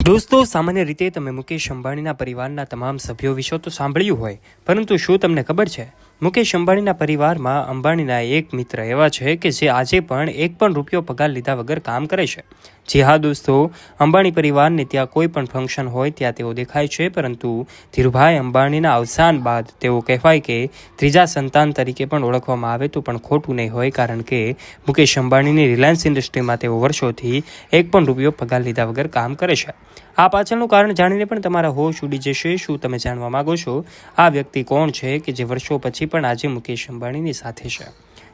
દોસ્તો, સામાન્ય રીતે તમે મુકેશ અંબાણીના પરિવારના તમામ સભ્યો વિશે તો સાંભળ્યું હોય, પરંતુ શું તમને ખબર છે મુકેશ અંબાણીના પરિવારમાં અંબાણીના એક મિત્ર એવા છે કે જે આજે પણ એક પણ રૂપિયો પગાર લીધા વગર કામ કરે છે. જી હા દોસ્તો, અંબાણી પરિવારને ત્યાં કોઈ પણ ફંક્શન હોય ત્યાં તેઓ દેખાય છે, પરંતુ ધીરુભાઈ અંબાણીના અવસાન બાદ તેઓ કહેવાય કે ત્રીજા સંતાન તરીકે પણ ઓળખવામાં આવે તો પણ ખોટું નહીં હોય, કારણ કે મુકેશ અંબાણીની રિલાયન્સ ઇન્ડસ્ટ્રીમાં તેઓ વર્ષોથી એક પણ રૂપિયો પગાર લીધા વગર કામ કરે છે. આ પાછળનું કારણ જાણીને પણ તમારા હોશ ઉડી જશે. શું તમે જાણવા માંગો છો આ વ્યક્તિ કોણ છે કે જે વર્ષો પછી પણ આજે મુકેશ અંબાણીની સાથે છે?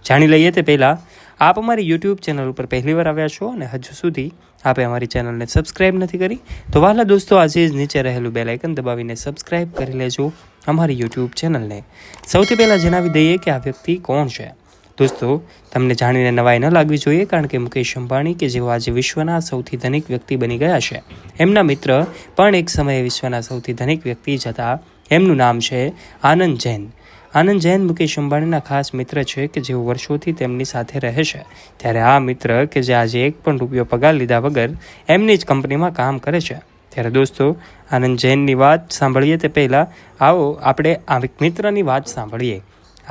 જાણી લઈએ તે પહેલાં, આપ અમારી યુટ્યુબ ચેનલ ઉપર પહેલીવાર આવ્યા છો અને હજુ સુધી આપે અમારી ચેનલને સબસ્ક્રાઇબ નથી કરી તો વહાલા દોસ્તો, આજે જ નીચે રહેલું બેલ આઇકન દબાવીને સબસ્ક્રાઇબ કરી લેજો અમારી યુટ્યુબ ચેનલને. સૌથી પહેલાં જણાવી દઈએ કે આ વ્યક્તિ કોણ છે. દોસ્તો, તમને જાણીને નવાઈ ન લાગવી જોઈએ, કારણ કે મુકેશ અંબાણી કે જેઓ આજે વિશ્વના સૌથી ધનિક વ્યક્તિ બની ગયા છે, એમના મિત્ર પણ એક સમયે વિશ્વના સૌથી ધનિક વ્યક્તિ જ હતા. એમનું નામ છે આનંદ જૈન. આનંદ જૈન મુકેશ અંબાણીના ખાસ મિત્ર છે કે જેઓ વર્ષોથી તેમની સાથે રહે છે. ત્યારે આ મિત્ર કે જે આજે એક પણ રૂપિયો પગાર લીધા વગર એમની જ કંપનીમાં કામ કરે છે. ત્યારે દોસ્તો, આનંદ જૈનની વાત સાંભળીએ તે પહેલાં આવો આપણે આ મિત્રની વાત સાંભળીએ.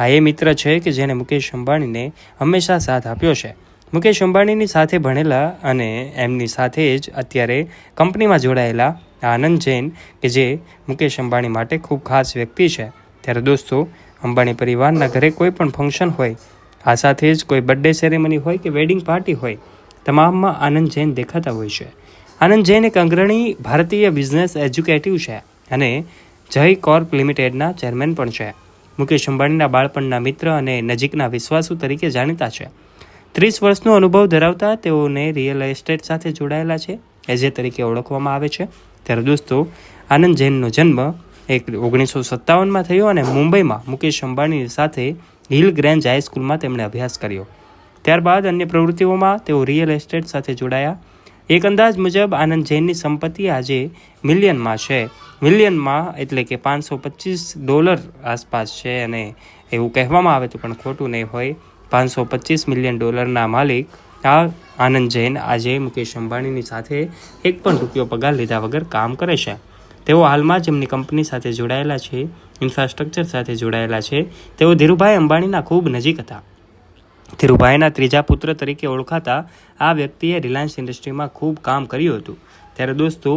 આ એ મિત્ર છે કે જેણે મુકેશ અંબાણીને હંમેશા સાથ આપ્યો છે. મુકેશ અંબાણીની સાથે ભણેલા અને એમની સાથે જ અત્યારે કંપનીમાં જોડાયેલા આનંદ જૈન કે જે મુકેશ અંબાણી માટે ખૂબ ખાસ વ્યક્તિ છે. ત્યારે દોસ્તો, અંબાણી પરિવારના ઘરે કોઈ પણ ફંક્શન હોય, આ સાથે જ કોઈ બર્થડે સેરેમની હોય કે વેડિંગ પાર્ટી હોય, તમામમાં આનંદ જૈન દેખાતા હોય છે. આનંદ જૈન એક અગ્રણી ભારતીય બિઝનેસ એજ્યુકેટિવ છે અને જય કોર્પ લિમિટેડના ચેરમેન પણ છે. મુકેશ અંબાણીના બાળપણના મિત્ર અને નજીકના વિશ્વાસુ તરીકે જાણીતા છે. 30 વર્ષનો અનુભવ ધરાવતા તેઓને રિયલ એસ્ટેટ સાથે જોડાયેલા છે, એજે તરીકે ઓળખવામાં આવે છે. ત્યારે દોસ્તો, આનંદ જૈનનો જન્મ 1957માં થયો અને મુંબઈમાં મુકેશ અંબાણી સાથે હિલ ગ્રેન્જ હાઈસ્કૂલમાં તેમણે અભ્યાસ કર્યો. ત્યારબાદ અન્ય પ્રવૃત્તિઓમાં તેઓ રિયલ એસ્ટેટ સાથે જોડાયા. એક અંદાજ મુજબ આનંદ જૈનની સંપત્તિ આજે મિલિયનમાં છે. મિલિયનમાં એટલે કે $525 આસપાસ છે, અને એવું કહેવામાં આવે તો પણ ખોટું નહીં હોય. $525 મિલિયન માલિક આ આનંદ જૈન આજે મુકેશ અંબાણીની સાથે એક પણ રૂપિયો પગાર લીધા વગર કામ કરે છે. તેઓ હાલમાં જ એમની કંપની સાથે જોડાયેલા છે, ઇન્ફ્રાસ્ટ્રક્ચર સાથે જોડાયેલા છે. તેઓ ધીરુભાઈ અંબાણીના ખૂબ નજીક હતા. ધીરુભાઈના ત્રીજા પુત્ર તરીકે ઓળખાતા આ વ્યક્તિએ રિલાયન્સ ઇન્ડસ્ટ્રીમાં ખૂબ કામ કર્યું હતું. ત્યારે દોસ્તો,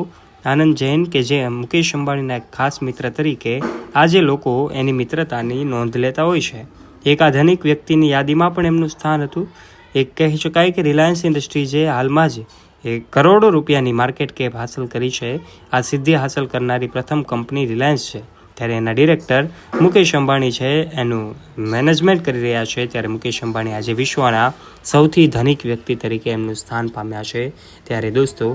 આનંદ જૈન કે જે મુકેશ અંબાણીના એક ખાસ મિત્ર તરીકે આજે લોકો એની મિત્રતાની નોંધ લેતા હોય છે. એક આધુનિક વ્યક્તિની યાદીમાં પણ એમનું સ્થાન હતું. એક કહી શકાય કે રિલાયન્સ ઇન્ડસ્ટ્રી જે હાલમાં જ કરોડો રૂપિયાની માર્કેટ કેપ હાંસલ કરી છે, આ સિદ્ધિ હાંસલ કરનારી પ્રથમ કંપની રિલાયન્સ છે. ત્યારે એના ડિરેક્ટર મુકેશ અંબાણી છે, એનું મેનેજમેન્ટ કરી રહ્યા છે. ત્યારે મુકેશ અંબાણી આજે વિશ્વના સૌથી ધનિક વ્યક્તિ તરીકે એમનું સ્થાન પામ્યા છે. ત્યારે દોસ્તો,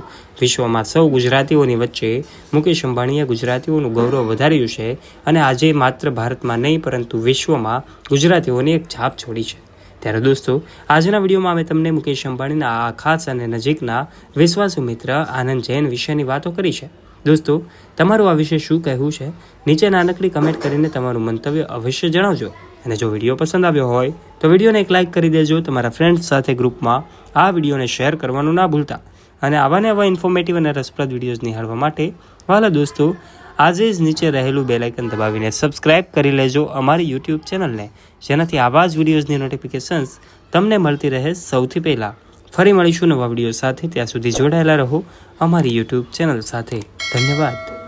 વિશ્વમાં સૌ ગુજરાતીઓની વચ્ચે મુકેશ અંબાણીએ ગુજરાતીઓનું ગૌરવ વધાર્યું છે અને આજે માત્ર ભારતમાં નહીં પરંતુ વિશ્વમાં ગુજરાતીઓની એક છાપ છોડી છે. ત્યારે દોસ્તો, આજના વિડીયોમાં અમે તમને મુકેશ અંબાણીના આ ખાસ અને નજીકના વિશ્વાસુ મિત્ર આનંદ જૈન વિશેની વાતો કરી છે. દોસ્તો, તમારું આ વિશે શું કહેવું છે? નીચે નાનકડી કમેન્ટ કરીને તમારું મંતવ્ય અવશ્ય જણાવજો. અને જો વિડીયો પસંદ આવ્યો હોય તો વિડીયોને એક લાઇક કરી દેજો. તમારા ફ્રેન્ડ્સ સાથે ગ્રુપમાં આ વિડીયોને શેર કરવાનું ના ભૂલતા. અને આવા ઇન્ફોર્મેટિવ અને રસપ્રદ વિડીયોઝ નિહાળવા માટે વહાલા દોસ્તો, આજે જ નીચે રહેલું બેલ આઇકન દબાવીને સબસ્ક્રાઇબ કરી લેજો અમારી યુટ્યુબ ચેનલને, જેનાથી આવા જ વિડીયોઝની નોટિફિકેશન્સ તમને મળતી રહે સૌથી પહેલાં. ફરી મળીશું નવા વિડીયો સાથે. ત્યાં સુધી જોડાયેલા રહો અમારી યુટ્યુબ ચેનલ સાથે. ધન્યવાદ.